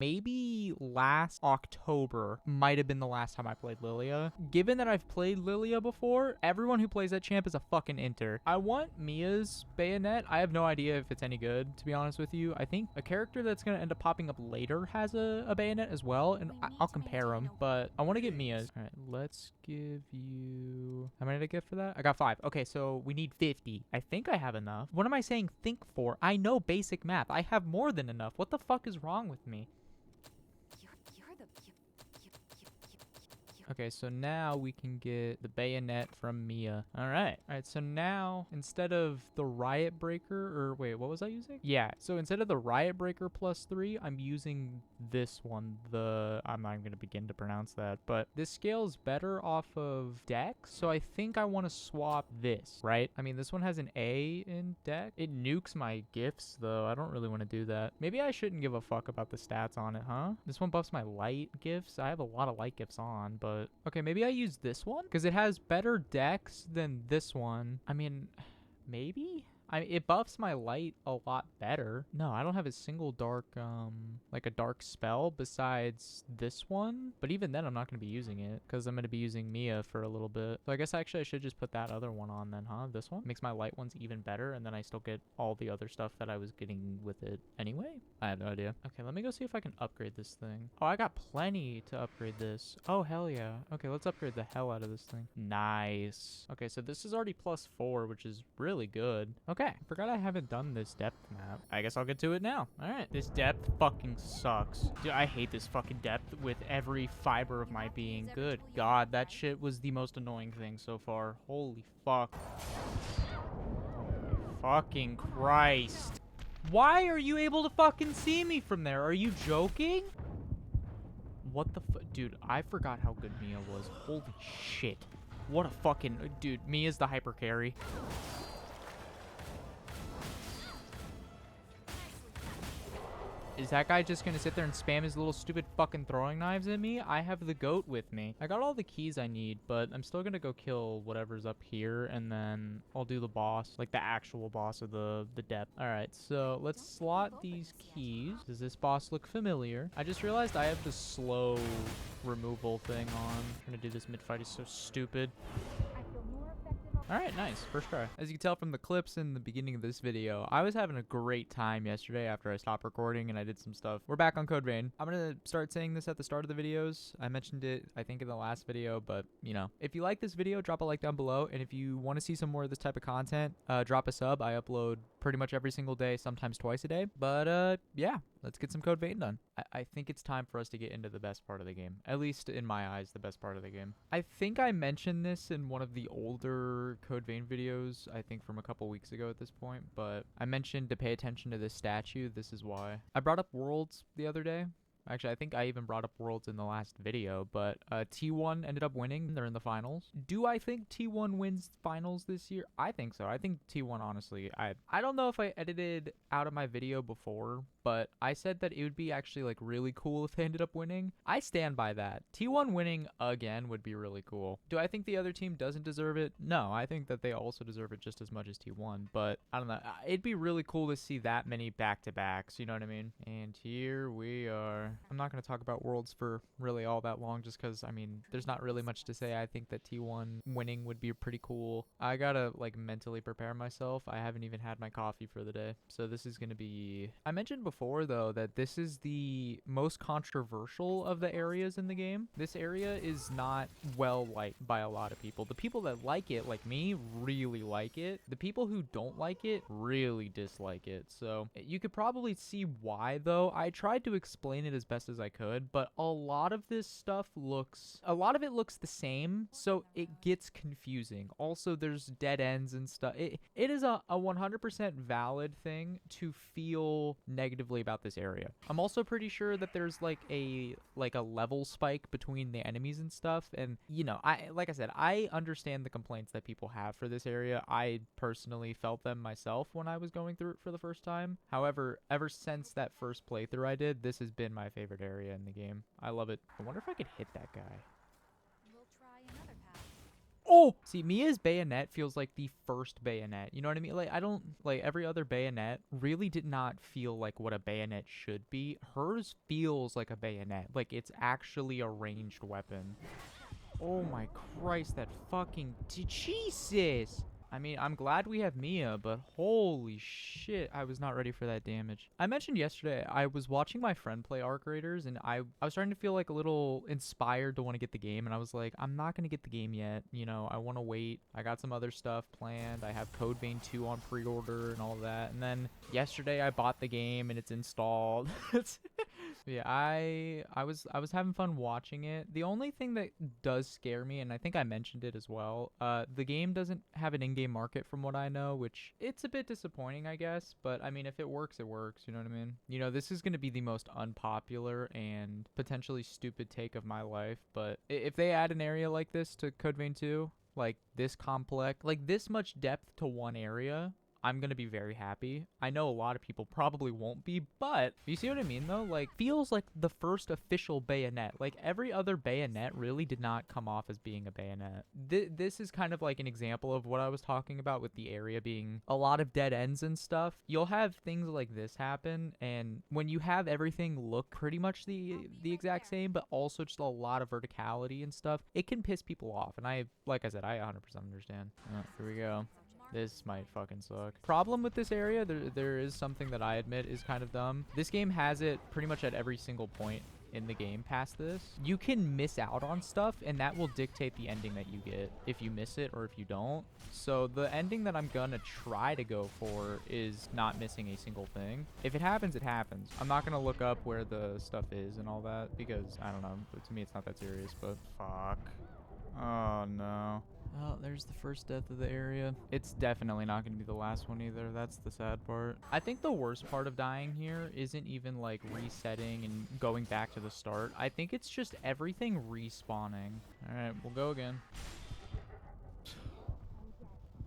Maybe last October might have been the last time I played Lilia. Given that I've played Lilia before, everyone who plays that champ is a fucking inter. I want Mia's bayonet. I have no idea if it's any good, to be honest with you. I think a character that's going to end up popping up later has a bayonet as well, and I'll compare them, but I want to get Mia's. All right, let's give you... How many did I get for that? I got 5. Okay, so we need 50. I think I have enough. What am I saying think for? I know basic math. I have more than enough. What the fuck is wrong with me? Okay, so now we can get the bayonet from Mia. All right, so now instead of the Riot Breaker, or wait, what was I using? Yeah, so instead of the Riot Breaker +3, I'm using this one. I'm not even gonna begin to pronounce that, but this scales better off of Dex, so I think I want to swap this, right? I mean, this one has an A in Dex. It nukes my gifts, though. I don't really want to do that. Maybe I shouldn't give a fuck about the stats on it, huh? This one buffs my light gifts. I have a lot of light gifts on, but okay, maybe I use this one because it has better dex than this one. I mean, maybe? It buffs my light a lot better. No, I don't have a single dark, like a dark spell besides this one. But even then, I'm not going to be using it because I'm going to be using Mia for a little bit. So I guess actually I should just put that other one on then, huh? This one makes my light ones even better. And then I still get all the other stuff that I was getting with it anyway. I have no idea. Okay, let me go see if I can upgrade this thing. Oh, I got plenty to upgrade this. Oh, hell yeah. Okay, let's upgrade the hell out of this thing. Nice. Okay, so this is already +4, which is really good. Okay. I forgot I haven't done this depth map. I guess I'll get to it now. All right. This depth fucking sucks. Dude, I hate this fucking depth with every fiber of my being. Good God, that shit was the most annoying thing so far. Holy fuck. Fucking Christ. Why are you able to fucking see me from there? Are you joking? What the fuck? Dude, I forgot how good Mia was. Holy shit. What a fucking... Dude, Mia's the hyper carry. Is that guy just gonna sit there and spam his little stupid fucking throwing knives at me? I have the goat with me. I got all the keys I need, but I'm still gonna go kill whatever's up here, and then I'll do the boss, like the actual boss of the depth. All right, so let's slot these keys. Does this boss look familiar? I just realized I have the slow removal thing on. Trying to do this mid-fight is so stupid. All right, nice. First try. As you can tell from the clips in the beginning of this video, I was having a great time yesterday after I stopped recording and I did some stuff. We're back on Code Vein. I'm going to start saying this at the start of the videos. I mentioned it, I think, in the last video, but, you know, if you like this video, drop a like down below. And if you want to see some more of this type of content, drop a sub. I upload pretty much every single day, sometimes twice a day. But, yeah. Let's get some Code Vein done. I think it's time for us to get into the best part of the game. At least in my eyes, the best part of the game. I think I mentioned this in one of the older Code Vein videos, I think from a couple weeks ago at this point, but I mentioned to pay attention to this statue. This is why. I brought up Worlds the other day. Actually, I think I even brought up Worlds in the last video, but T1 ended up winning. They're in the finals. Do I think T1 wins finals this year? I think so. I think T1, honestly, I don't know if I edited out of my video before, but I said that it would be actually like really cool if they ended up winning. I stand by that. T1 winning again would be really cool. Do I think the other team doesn't deserve it? No, I think that they also deserve it just as much as T1, but I don't know. It'd be really cool to see that many back-to-backs, you know what I mean? And here we are. I'm not going to talk about Worlds for really all that long just because, I mean, there's not really much to say. I think that T1 winning would be pretty cool. I gotta like mentally prepare myself. I haven't even had my coffee for the day, so this is going to be... I mentioned before though that this is the most controversial of the areas in the game. This area is not well liked by a lot of people. The people that like it, like me, really like it. The people who don't like it really dislike it. So you could probably see why though. I tried to explain it as best as I could, but a lot of this stuff looks the same, so it gets confusing. Also, there's dead ends and stuff. It is a 100% valid thing to feel negatively about this area. I'm also pretty sure that there's like a level spike between the enemies and stuff, and you know, like I said, I understand the complaints that people have for this area. I personally felt them myself when I was going through it for the first time. However, ever since that first playthrough I did, this has been my favorite area in the game. I love it. I wonder if I could hit that guy. We'll try another path. Oh! See, Mia's bayonet feels like the first bayonet. You know what I mean? Like, I don't... Like, every other bayonet really did not feel like what a bayonet should be. Hers feels like a bayonet. Like, it's actually a ranged weapon. Oh my Christ, that fucking... Jesus! I mean, I'm glad we have Mia, but holy shit, I was not ready for that damage. I mentioned yesterday, I was watching my friend play Arc Raiders, and I was starting to feel like a little inspired to want to get the game, and I was like, I'm not going to get the game yet. You know, I want to wait. I got some other stuff planned. I have Code Vein 2 on pre-order and all of that. And then yesterday, I bought the game, and it's installed. Yeah, I was having fun watching it. The only thing that does scare me, and I think I mentioned it as well, the game doesn't have an in-game market from what I know, which it's a bit disappointing, I guess. But I mean, if it works, it works. You know what I mean? You know, this is going to be the most unpopular and potentially stupid take of my life. But if they add an area like this to Code Vein 2, like this complex, like this much depth to one area, I'm going to be very happy. I know a lot of people probably won't be, but you see what I mean though? Like, feels like the first official bayonet. Like, every other bayonet really did not come off as being a bayonet. This is kind of like an example of what I was talking about with the area being a lot of dead ends and stuff. You'll have things like this happen, and when you have everything look pretty much the exact same, but also just a lot of verticality and stuff, it can piss people off. And like I said, I 100% understand. Here we go. This might fucking suck. Problem with this area, there is something that I admit is kind of dumb. This game has it pretty much at every single point in the game past this. You can miss out on stuff, and that will dictate the ending that you get if you miss it or if you don't. So the ending that I'm gonna try to go for is not missing a single thing. If it happens, it happens. I'm not gonna look up where the stuff is and all that because, I don't know, to me it's not that serious, but fuck. Oh no. Oh, there's the first death of the area. It's definitely not going to be the last one either. That's the sad part. I think the worst part of dying here isn't even like resetting and going back to the start. I think it's just everything respawning. All right, we'll go again.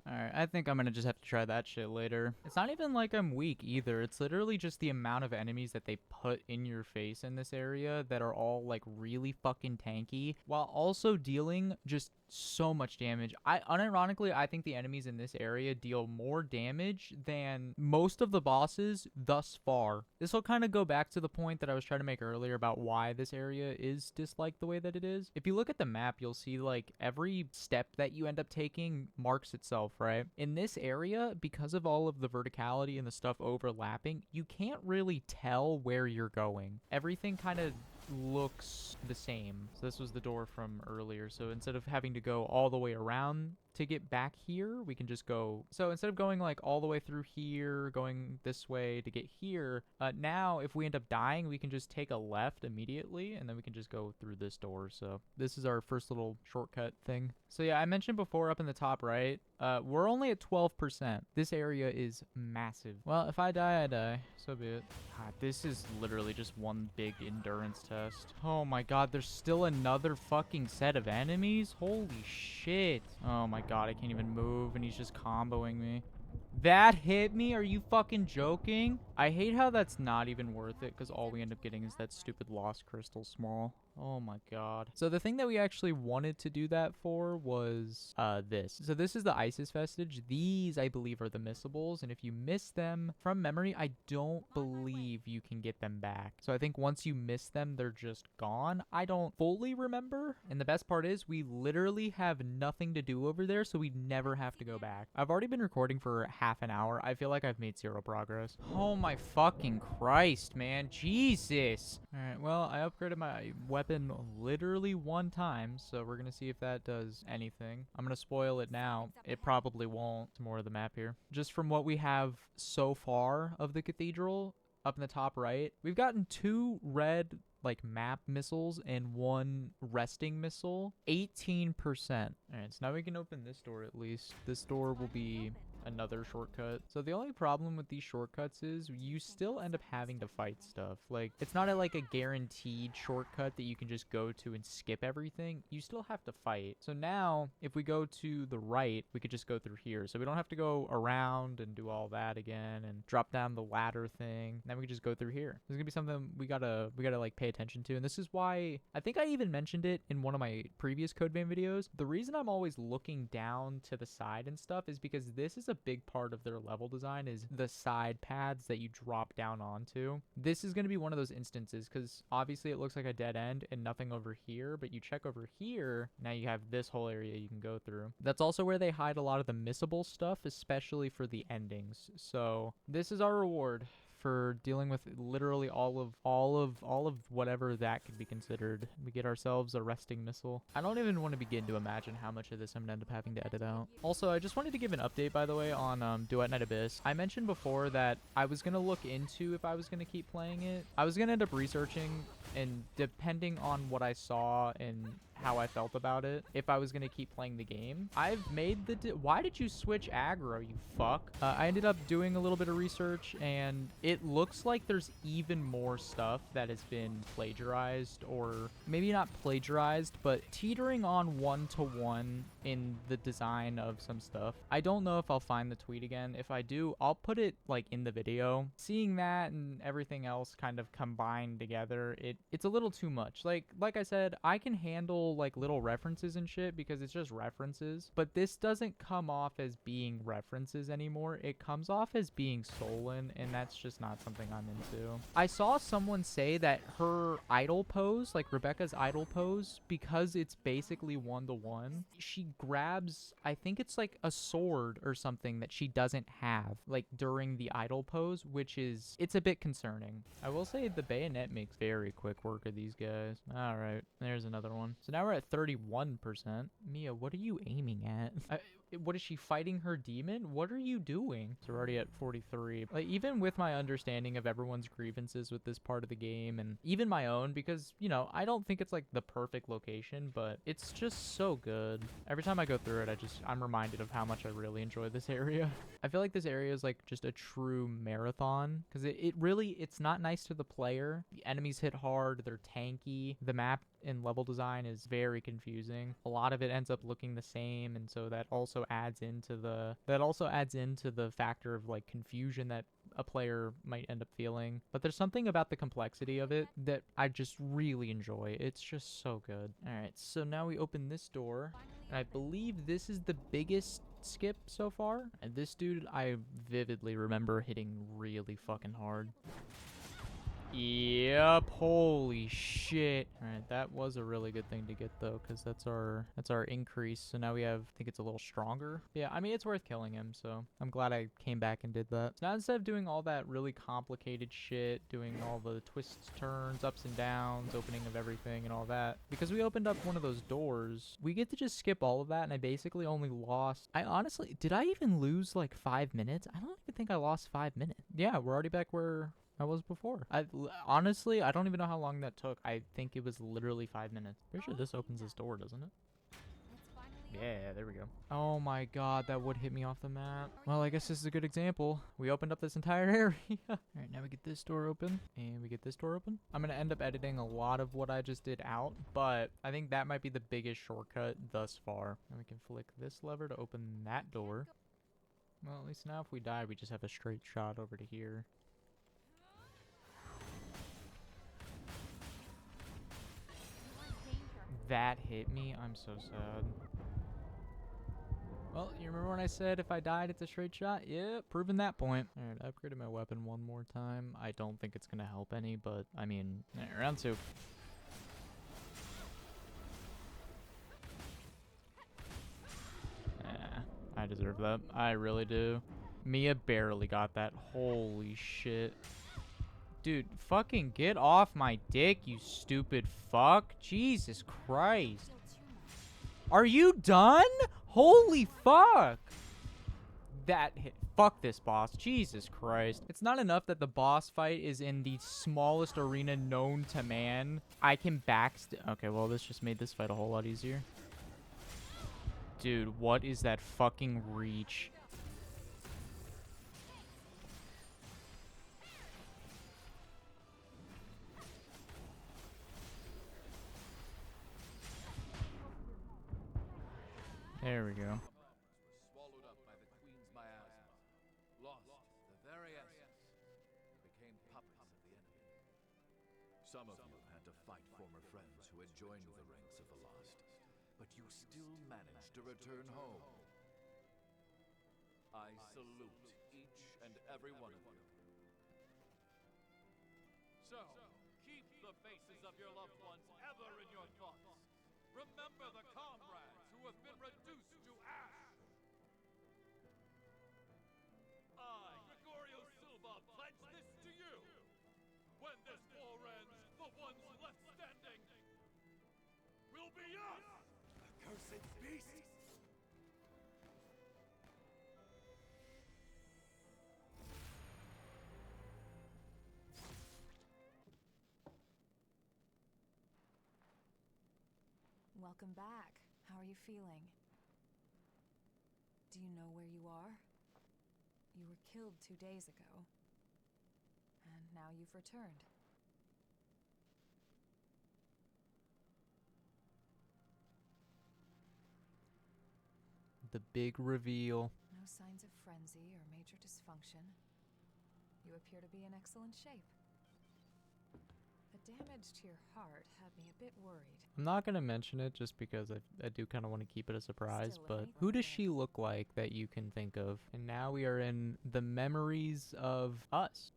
Alright, I think I'm gonna just have to try that shit later. It's not even like I'm weak either. It's literally just the amount of enemies that they put in your face in this area that are all like really fucking tanky while also dealing just so much damage. Unironically, I think the enemies in this area deal more damage than most of the bosses thus far. This will kind of go back to the point that I was trying to make earlier about why this area is disliked the way that it is. If you look at the map, you'll see like every step that you end up taking marks itself, right? In this area, because of all of the verticality and the stuff overlapping, you can't really tell where you're going. Everything kind of looks the same. So this was the door from earlier. So instead of having to go all the way around to get back here, we can just go. So instead of going like all the way through here, going this way to get here, now if we end up dying, we can just take a left immediately and then we can just go through this door. So this is our first little shortcut thing. So yeah, I mentioned before up in the top right, we're only at 12%. This area is massive. Well, if I die, I die. So be it. God, this is literally just one big endurance test. Oh my god, there's still another fucking set of enemies? Holy shit. Oh my god, I can't even move and he's just comboing me. That hit me? Are you fucking joking? I hate how that's not even worth it because all we end up getting is that stupid lost crystal small. Oh my god. So the thing that we actually wanted to do that for was this. So this is the Isis vestige. These, I believe, are the missables. And if you miss them from memory, I don't believe you can get them back. So I think once you miss them, they're just gone. I don't fully remember. And the best part is we literally have nothing to do over there, so we never have to go back. I've already been recording for half an hour. I feel like I've made zero progress. Oh my fucking Christ, man. Jesus. All right, well, I upgraded my weapon literally one time, so we're gonna see if that does anything. I'm gonna spoil it now. It probably won't. It's more of the map here. Just from what we have so far of the cathedral, up in the top right, we've gotten 2 red like map missiles and 1 resting missile. 18%. All right, so now we can open this door at least. This door will be another shortcut. So the only problem with these shortcuts is you still end up having to fight stuff. Like, it's not like a guaranteed shortcut that you can just go to and skip everything. You still have to fight. So now, if we go to the right, we could just go through here. So we don't have to go around and do all that again and drop down the ladder thing. Now we can just go through here. There's gonna be something we gotta like pay attention to. And this is why I think I even mentioned it in one of my previous Code Vein videos. The reason I'm always looking down to the side and stuff is because this is a big part of their level design, is the side paths that you drop down onto. This is going to be one of those instances because obviously it looks like a dead end and nothing over here, but you check over here, now you have this whole area you can go through. That's also where they hide a lot of the missable stuff, especially for the endings. So this is our reward for dealing with literally all of whatever that could be considered. We get ourselves a resting missile. I don't even want to begin to imagine how much of this I'm gonna end up having to edit out. Also, I just wanted to give an update, by the way, on Duet Night Abyss. I mentioned before that I was gonna look into if I was gonna keep playing it. I was gonna end up researching, and depending on what I saw and how I felt about it, if I was going to keep playing the game. I've made the... Why did you switch aggro, you fuck? I ended up doing a little bit of research, and it looks like there's even more stuff that has been plagiarized, or maybe not plagiarized, but teetering on one-to-one in the design of some stuff. I don't know if I'll find the tweet again. If I do, I'll put it like in the video. Seeing that and everything else kind of combined together, it's a little too much. Like I said, I can handle like little references and shit because it's just references, but this doesn't come off as being references anymore. It comes off as being stolen, and that's just not something I'm into. I saw someone say that her idle pose, like Rebecca's idle pose, because it's basically one-to-one, she grabs, I think it's like a sword or something that she doesn't have like during the idle pose, which is, it's a bit concerning. I will say the bayonet makes very quick work of these guys. All right, there's another one. So now we're at 31%. Mia, what are you aiming at? What is she fighting her demon? What are you doing? So we're already at 43. Like, even with my understanding of everyone's grievances with this part of the game, and even my own, because, you know, I don't think it's like the perfect location, but it's just so good. Every time I go through it, I'm reminded of how much I really enjoy this area. I feel like this area is like just a true marathon, because it's not nice to the player. The enemies hit hard, they're tanky. The map and level design is very confusing. A lot of it ends up looking the same, and so that also adds into the factor of like confusion that a player might end up feeling. But there's something about the complexity of it that I just really enjoy. It's just so good. All right, so now we open this door, and I believe this is the biggest skip so far. And this dude, I vividly remember hitting really fucking hard. Yep, holy shit. All right, that was a really good thing to get though, because that's our increase. So now we have, I think it's a little stronger. Yeah, I mean, it's worth killing him, so I'm glad I came back and did that. So now instead of doing all that really complicated shit, doing all the twists, turns, ups and downs, opening of everything and all that, because we opened up one of those doors, we get to just skip all of that, and I basically only lost, I honestly, did I even lose like 5 minutes? I don't even think I lost 5 minutes. Yeah, we're already back where I was before. Honestly, I don't even know how long that took. I think it was literally 5 minutes. Pretty sure this opens this door, doesn't it? Yeah, there we go. Oh my god, that would hit me off the map. Well, I guess this is a good example. We opened up this entire area. All right, now we get this door open, and we get this door open. I'm gonna end up editing a lot of what I just did out, but I think that might be the biggest shortcut thus far. And we can flick this lever to open that door. Well, at least now if we die, we just have a straight shot over to here. That hit me. I'm so sad. Well, you remember when I said if I died, it's a straight shot? Yep, proving that point. All right, I upgraded my weapon one more time. I don't think it's going to help any, but I mean, round 2. I deserve that. I really do. Mia barely got that. Holy shit. Dude, fucking get off my dick, you stupid fuck. Jesus Christ. Are you done? Holy fuck. That hit. Fuck this boss. Jesus Christ. It's not enough that the boss fight is in the smallest arena known to man. I can Okay, well, this just made this fight a whole lot easier. Dude, what is that fucking reach? There we go. Was swallowed up by the Queen's miasma, lost the very essence, and became puppets of the enemy. Some of you had to fight former friends who had joined the ranks of the lost, but you still managed to return home. I salute each and every one of you. So, keep the faces of your loved ones ever in your thoughts. Remember the comrades who have been reduced to ash. I, Gregorio Silva, pledge this to you. When this war ends, the ones left standing will be us! Accursed beast! Welcome back. How are you feeling? Do you know where you are? You were killed 2 days ago. And now you've returned. The big reveal. No signs of frenzy or major dysfunction. You appear to be in excellent shape. The damage to your heart had me a bit worried. I'm not going to mention it just because I do kind of want to keep it a surprise, Still, but right? who does she look like that you can think of? And now we are in the memories of us.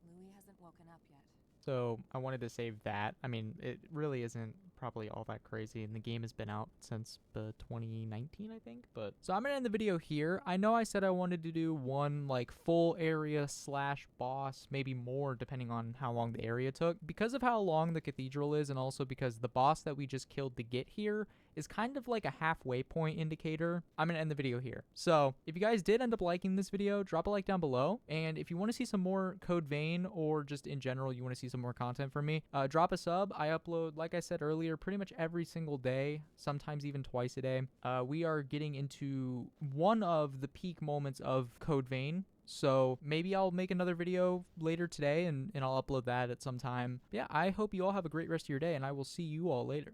Louis hasn't woken up yet. So I wanted to save that. I mean, it really isn't probably all that crazy, and the game has been out since 2019, I think. But so I'm gonna end the video here. I know I said I wanted to do one like full area slash boss, maybe more depending on how long the area took. Because of how long the cathedral is, and also because the boss that we just killed to get here is kind of like a halfway point indicator, I'm gonna end the video here. So if you guys did end up liking this video, drop a like down below. And if you want to see some more Code Vein, or just in general you want to see some more content from me, drop a sub. I upload, like I said earlier, pretty much every single day, sometimes even twice a day. We are getting into one of the peak moments of Code Vein, so maybe I'll make another video later today and I'll upload that at some time. Yeah, I hope you all have a great rest of your day, and I will see you all later.